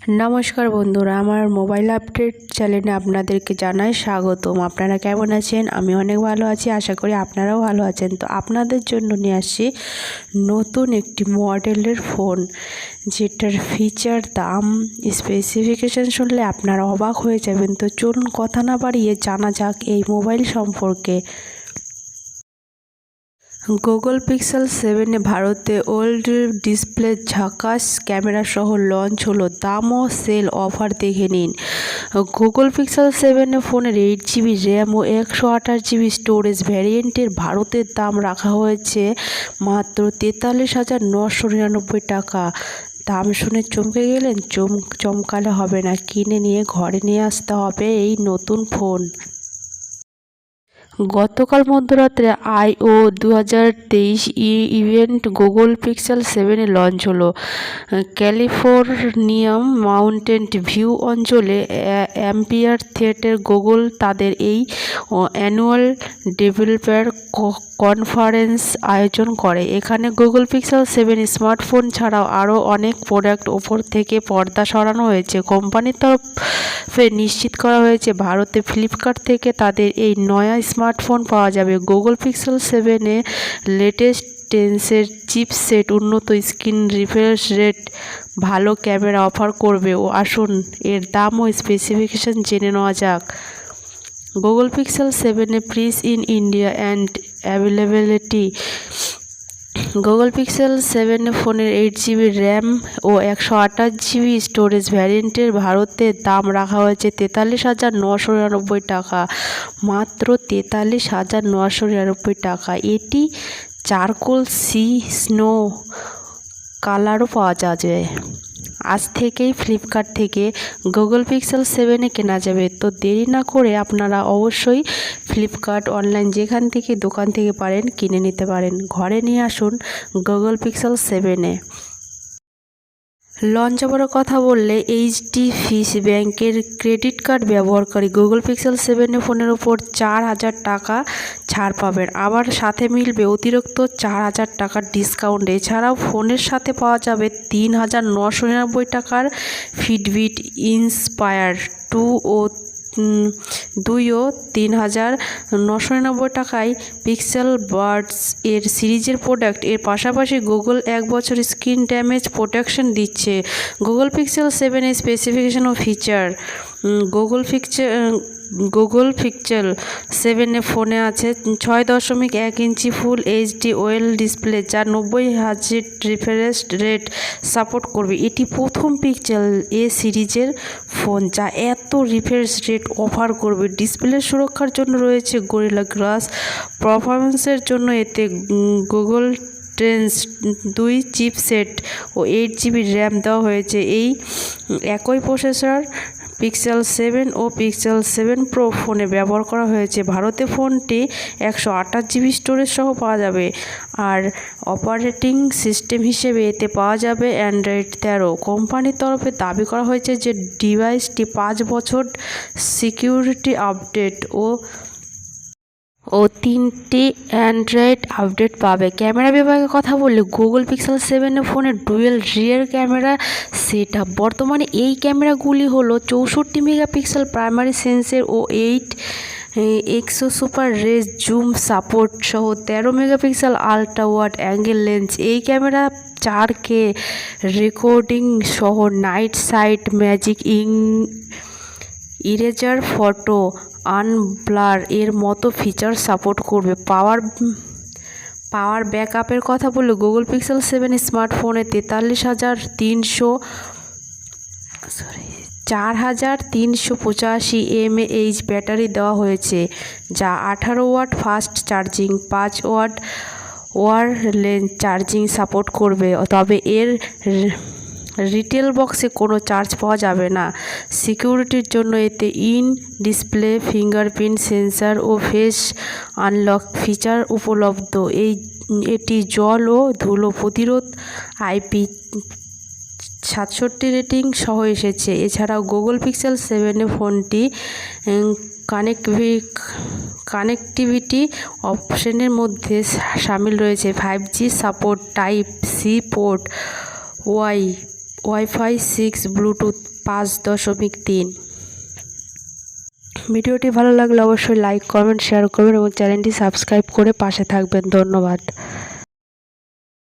নমস্কার বন্ধুরা, আমার মোবাইল আপডেট চ্যানেলে আপনাদেরকে জানাই স্বাগতম। আপনারা কেমন আছেন? আমি অনেক ভালো আছি, আশা করি আপনারাও ভালো আছেন। তো আপনাদের জন্য নিয়ে আসছি নতুন একটি মডেলের ফোন, যেটার ফিচার, দাম, স্পেসিফিকেশান শুনলে আপনারা অবাক হয়ে যাবেন। তো চলুন কথা না বাড়িয়ে জানা যাক এই মোবাইল সম্পর্কে। গুগল পিক্সেল 7 ভারতে ওল্ড ডিসপ্লে ঝাকাস ক্যামেরা সহ লঞ্চ হলো। দাম ও সেল অফার দেখে নিন। গুগল পিক্সেল 7 ফোনের 8GB র্যাম ও 128GB স্টোরেজ ভ্যারিয়েন্টের ভারতের দাম রাখা হয়েছে মাত্র 43,999 টাকা। দাম শুনে চমকে গেলেন? চমকালে হবে না, কিনে নিয়ে ঘরে নিয়ে আসতে হবে এই নতুন ফোন। গতকাল মধ্যরাত্রে I/O 2023 event Google Pixel 7 launch হলো। ক্যালিফোর্নিয়াম মাউন্টেন ভিউ অঞ্চলে অ্যাম্পিয়ার থিয়েটার গুগল তাদের এই অ্যানুয়াল ডেভেলপার কনফারেন্স আয়োজন করে। এখানে গুগল পিক্সেল 7 স্মার্টফোন ছাড়াও আরও অনেক প্রোডাক্ট ওপর থেকে পর্দা সরানো হয়েছে। কোম্পানির তরফে নিশ্চিত করা হয়েছে ভারতে ফ্লিপকার্ট থেকে তাদের এই নয়া স্মার্টফোন পাওয়া যাবে। গুগল পিক্সেল 7 লেটেস্ট টেন্সের চিপসেট, উন্নত স্ক্রিন রিফ্রেশ রেট, ভালো ক্যামেরা অফার করবে। ও আসুন এর দাম ও স্পেসিফিকেশান জেনে নেওয়া যাক। Google Pixel 7 price in India and availability. Google Pixel 7 ফোনের 8GB র্যাম ও 128GB স্টোরেজ ভ্যারিয়েন্টের ভারতের দাম রাখা হয়েছে 43,999 টাকা, মাত্র 43,999 টাকা। এটি চারকোল স্নো কালারও পাওয়া যাবে। আজ থেকেই ফ্লিপকার্ট থেকে গুগল পিক্সেল 7 কেনা যাবে। তো দেরি না করে আপনারা অবশ্যই ফ্লিপকার্ট অনলাইন যেখান থেকে দোকান থেকে পারেন কিনে নিতে পারেন। ঘরে নিয়ে আসুন গুগল পিক্সেল 7। লঞ্চ হওয়ার কথা বললে HDFC ব্যাংকের ক্রেডিট কার্ড ব্যবহারকারী গুগল পিক্সেল 7 ফোনের ওপর 4,000 টাকা ছাড় পাবেন। আবার সাথে মিলবে অতিরিক্ত 4,000 টাকার ডিসকাউন্ট। এছাড়াও ফোনের সাথে পাওয়া যাবে 3,999 টাকার ফিটবিট ইন্সপায়ার 2 ও 3,999 টাকায় পিক্সেল বাডস এর সিরিজের প্রোডাক্ট। এর পাশাপাশি গুগল 1 বছর স্ক্রিন ড্যামেজ প্রোটেকশন দিচ্ছে। গুগল পিক্সেল 7 এর স্পেসিফিকেশন ও ফিচার। গুগল পিক্সেল 7 ফোনে আছে 6.1 ইঞ্চি ফুল HD OLED ডিসপ্লে, যা 90Hz রিফ্রেশ রেট সাপোর্ট করবে। এটি প্রথম পিক্সেল এ সিরিজের ফোন যা এত রিফ্রেশ রেট অফার করবে। ডিসপ্লে সুরক্ষার জন্য রয়েছে গরিলা গ্লাস। পারফরমেন্সের জন্য এতে গুগল টেন্স 2 চিপসেট ও 8GB র্যাম দেওয়া হয়েছে। এই একই প্রসেসর পিক্সেল 7 ও পিক্সেল 7 প্রো ফোনে ব্যবহার করা হয়েছে। ভারতে ফোনটি 128GB স্টোরেজ সহ পাওয়া যাবে। আর অপারেটিং সিস্টেম হিসেবে এতে পাওয়া যাবে অ্যান্ড্রয়েড 13। কোম্পানির তরফে দাবি করা হয়েছে যে ডিভাইসটি 5 বছর সিকিউরিটি আপডেট ও 3টি অ্যান্ড্রয়েড আপডেট পাবে। ক্যামেরা বিভাগের কথা বললে গুগল পিক্সেল 7 ফোনের dual rear camera setup. বর্তমানে এই ক্যামেরাগুলি হলো 64 মেগাপিক্সেল প্রাইমারি সেন্সর ও 8x super res zoom support সহ 13 megapixel ultra wide angle lens. এই ক্যামেরা 4K রেকর্ডিং সহ night sight magic eraser photo unblur এর মতো ফিচার সাপোর্ট করবে। পাওয়ার ব্যাকআপের কথা বললে গুগল পিক্সেল 7 স্মার্টফোনে 4,385 mAh ব্যাটারি দেওয়া হয়েছে, যা 18 watt fast charging, 5 watt wireless charging support করবে। তবে এর রিটেল বক্সে কোনো চার্জ পাওয়া যাবে না। সিকিউরিটির জন্য এতে ইন ডিসপ্লে ফিঙ্গারপ্রিন্ট সেন্সর ও ফেস আনলক ফিচার উপলব্ধ। এটি জল ও ধুলো প্রতিরোধ, IP67 রেটিং সহ এসেছে। এছাড়াও গুগল পিক্সেল 7 ফোনটি কানেক্টিভিটি অপশনের মধ্যে সামিল রয়েছে 5G support, type C port, wifi 6 Bluetooth 5.3। ভিডিওটি ভালো লাগলে অবশ্যই লাইক কমেন্ট শেয়ার করবেন এবং চ্যানেলটি সাবস্ক্রাইব করে পাশে থাকবেন। ধন্যবাদ।